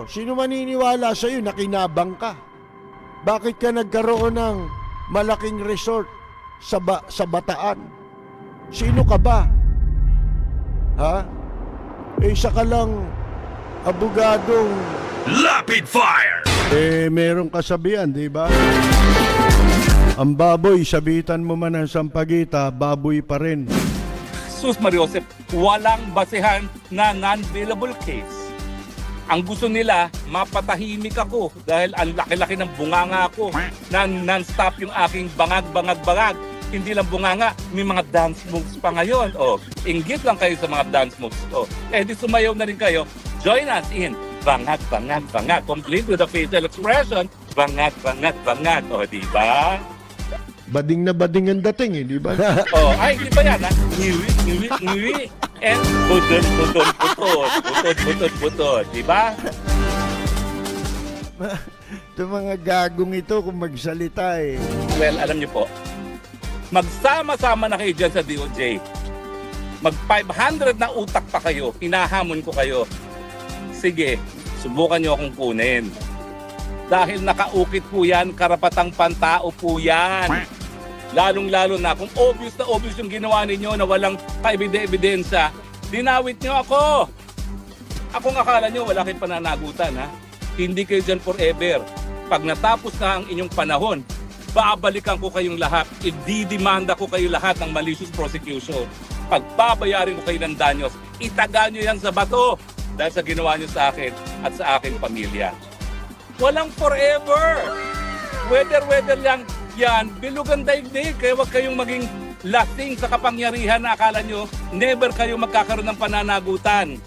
Sino maniniwala sa'yo na kinabang ka? Bakit ka nagkaroon ng malaking resort sa Bataan? Sino ka ba? Ha? Isa ka lang abogadong Rapid fire! merong kasabihan, di ba? Ang baboy, sabitan mo man ang sampagita, baboy pa rin. Sus Mariosep, walang basehan na non-bailable case. Ang gusto nila, mapatahimik ako dahil ang laki-laki ng bunganga ko na non-stop yung aking bangag. Hindi lang bunganga, may mga dance moves pa ngayon. Inggit lang kayo sa mga dance moves. Di sumayaw na rin kayo. Join us in bangag. Complete with the facial expression, bangag. Di ba? Bading na bading ang dating, di ba? Di ba yan, ha? Ngiwi. And butod. Di ba? Ito mga gagong ito kung magsalita eh. Well, alam niyo po, magsama-sama na kayo dyan sa DOJ. Mag 500 na utak pa kayo, hinahamon ko kayo. Sige, subukan niyo akong kunin. Dahil nakaukit po yan, karapatang pantao po yan. Lalong-lalo na kung obvious na obvious yung ginawa ninyo na walang kaebidensya, dinawit niyo ako. Akong akala niyo wala kayong pananagutan, ha? Hindi kayo dyan forever. Pag natapos na ang inyong panahon, babalikan ko kayong lahat. Ididimanda ko kayo lahat ng malicious prosecution. Pagbabayarin ko kayo ng danyos, itaga nyo yan sa bato dahil sa ginawa nyo sa akin at sa aking pamilya. Walang forever. Weather lang yan. Bilugan daigdig. Kaya huwag kayong maging lasing sa kapangyarihan na akala nyo never kayo magkakaroon ng pananagutan.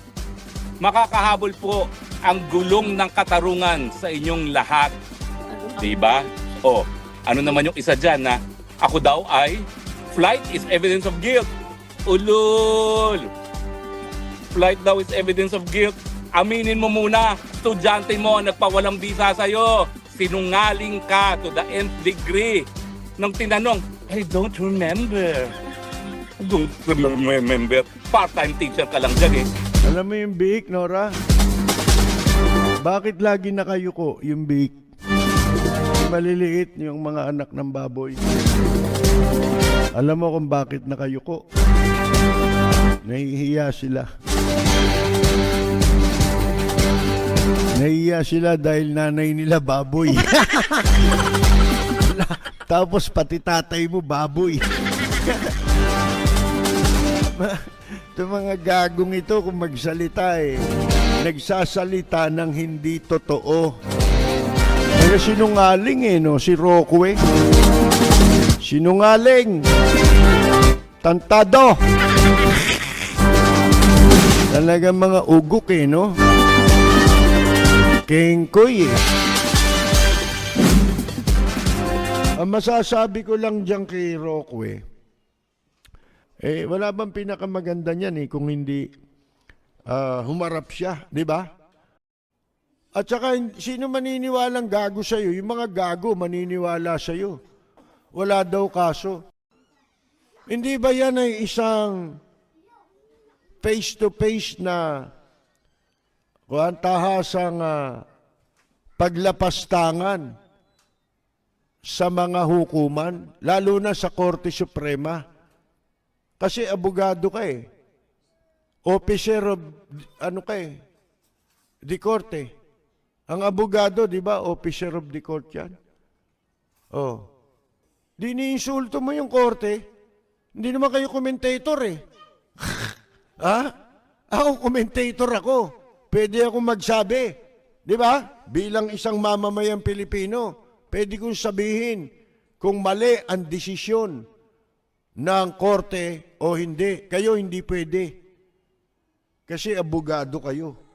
Makakahabol po ang gulong ng katarungan sa inyong lahat. Diba? Ano naman yung isa dyan na ako daw ay flight is evidence of guilt. Ulul! Flight daw is evidence of guilt. Aminin mo muna, estudyante mo nagpawalang bisa sa'yo. Sinungaling ka to the nth degree. Nung tinanong, I don't remember. Don't remember. Part-time teacher ka lang dyan eh. Alam mo yung biik, Nora? Bakit lagi nakayuko yung biik? Maliliit yung mga anak ng baboy. Alam mo kung bakit nakayuko? Nahihiya sila. Nahihiya sila dahil nanay nila baboy. Tapos pati tatay mo baboy. Ito mga gagong ito kung magsalita eh. Nagsasalita ng hindi totoo. Kaya sinungaling eh, no? Si Rockwell. Sinungaling. Tantado. Talagang mga ugok eh, no? Kengkoy eh. Ang masasabi ko lang dyan kay Rockwell, wala bang pinakamaganda niyan eh kung hindi humarap siya, di ba? At saka, sino maniniwalang gago sa'yo? Yung mga gago maniniwala sa'yo. Wala daw kaso. Hindi ba yan ay isang face-to-face na tahasang paglapastangan sa mga hukuman, lalo na sa Korte Suprema? Kasi abogado ka eh. Officer of, di korte. Ang abogado, di ba, officer of the court yan? Di niinsulto mo yung korte, hindi naman kayo commentator eh. Ha? Ako, commentator ako. Pwede akong magsabi. Di ba? Bilang isang mamamayang Pilipino, pwede kong sabihin kung mali ang desisyon ng korte o hindi. Kayo hindi pwede. Kasi abogado kayo.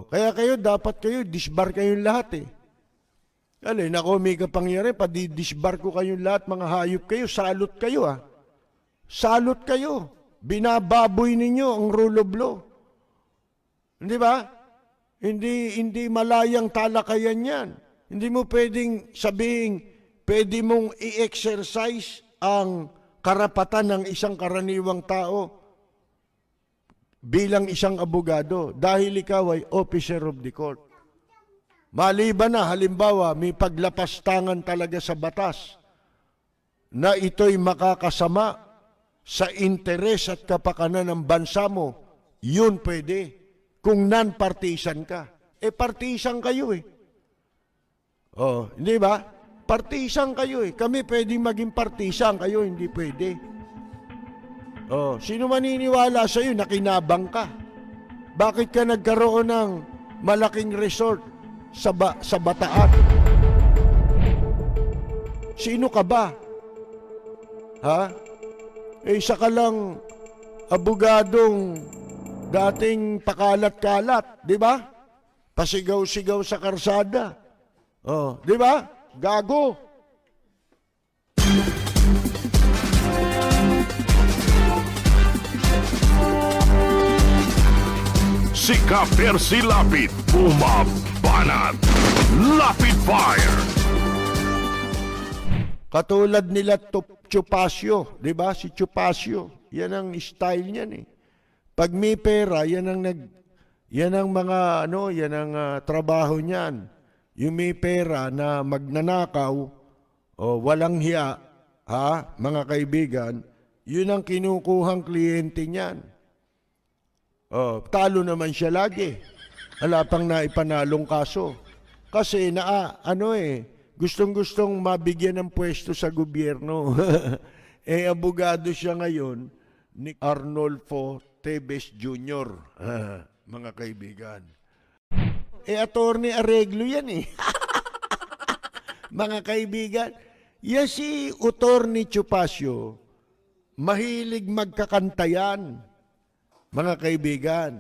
Kaya kayo, dapat kayo, disbar kayong lahat eh. Nako, may kapangyarihan, disbar ko kayong lahat, mga hayop kayo, salot kayo ah. Salot kayo. Binababoy ninyo ang rule of law. Hindi ba? Hindi malayang talakayan yan. Hindi mo pwedeng sabihin, pwede mong i-exercise ang karapatan ng isang karaniwang tao. bilang isang abogado dahil ikaw ay officer of the court. Maliban na, halimbawa, may paglapastangan talaga sa batas na ito'y makakasama sa interes at kapakanan ng bansa mo, yun pwede. Kung non-partisan ka. Partisan kayo eh. Oh, hindi ba? Partisan kayo eh. Kami pwedeng maging partisan, kayo hindi pwede. Oh, sino maniniwala sa'yo na kinabang ka? Bakit ka nagkaroon ng malaking resort sa Bataan? Sino ka ba? Ha? Isa ka lang abogadong dating pakalat-kalat, di ba? Pasigaw-sigaw sa karsada. Oh, di ba? Gago. Si Ka-Percy Lapid, bumabanat. Lapid Fire. Katulad nila Chupasio, di ba? Si Chupasio, yan ang style niyan eh. Pag may pera, yan ang mga yan ang trabaho niyan. Yung may pera na magnanakaw o walang hiya, mga kaibigan, yun ang kinukuhang kliyente niyan. Talo naman siya lagi. Wala pang naipanalong kaso. Kasi gustong-gustong mabigyan ng pwesto sa gobyerno. Abogado siya ngayon ni Arnolfo Tevez Jr., mga kaibigan. Attorney Areglo yan eh. Mga kaibigan, yan si Attorney Chupasio, mahilig magkakanta yan. Mga kaibigan,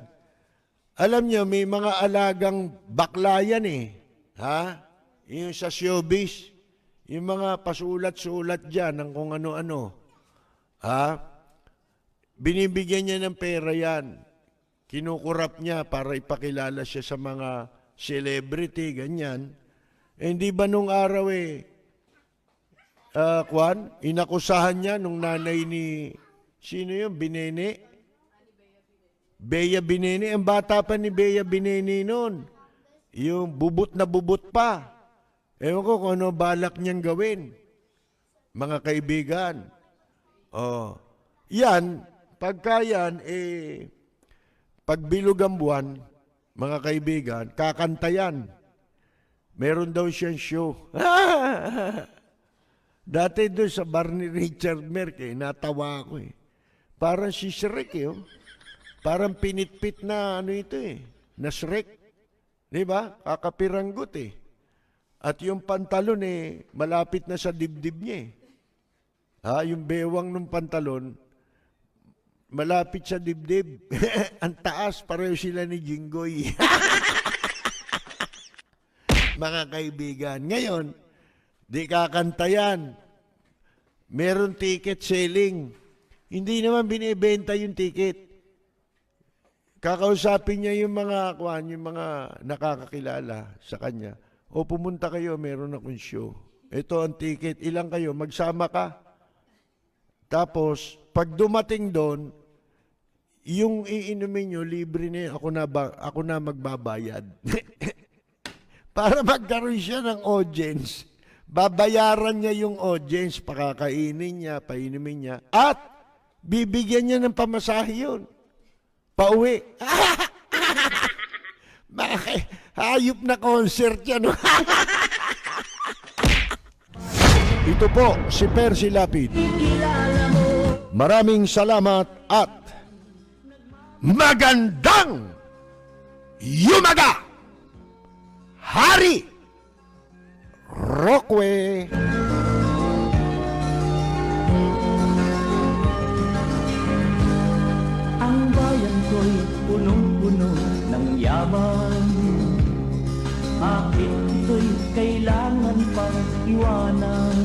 alam niyo, may mga alagang bakla yan eh. Yung sa showbiz, yung mga pasulat-sulat dyan ng kung ano-ano. Binibigyan niya ng pera yan. Kinukurap niya para ipakilala siya sa mga celebrity, ganyan. Hindi ba nung araw inakusahan niya nung nanay ni, sino yun, Binene? Bea Binene, ang bata pa ni Bea Binene noon. Yung bubot na bubot pa. Ewan ko kung ano balak niyang gawin. Mga kaibigan. Yan, pagka yan, pagbilog ang buwan, mga kaibigan, kakanta yan. Meron daw siyang show. Dati doon sa bar ni Richard Merck, natawa ako eh. Parang si Shrek Parang pinitpit na na Shrek. Di ba? Kakapiranggot eh. At yung pantalon malapit na sa dibdib niya eh. Yung bewang ng pantalon, malapit sa dibdib. Ang taas, pareho sila ni Jinggoy. Mga kaibigan, ngayon, di kakanta yan. Meron ticket selling. Hindi naman binibenta yung ticket. Kakausapin niya yung mga nakakakilala sa kanya. O pumunta kayo, meron akong show. Ito ang ticket, ilang kayo, magsama ka. Tapos, pag dumating doon, yung iinumin nyo, libre na ako na magbabayad. Para magkaroon siya ng audience. Babayaran niya yung audience, pakakainin niya, painumin niya, at bibigyan niya ng pamasahe yun. Pauwi. Hayop na concert yan. Ito po si Percy Lapid. Maraming salamat at magandang yumaga! Hari Roque. Ang bayan ko'y punong-puno ng yaman. Bakit ito'y kailangan pang iwanan?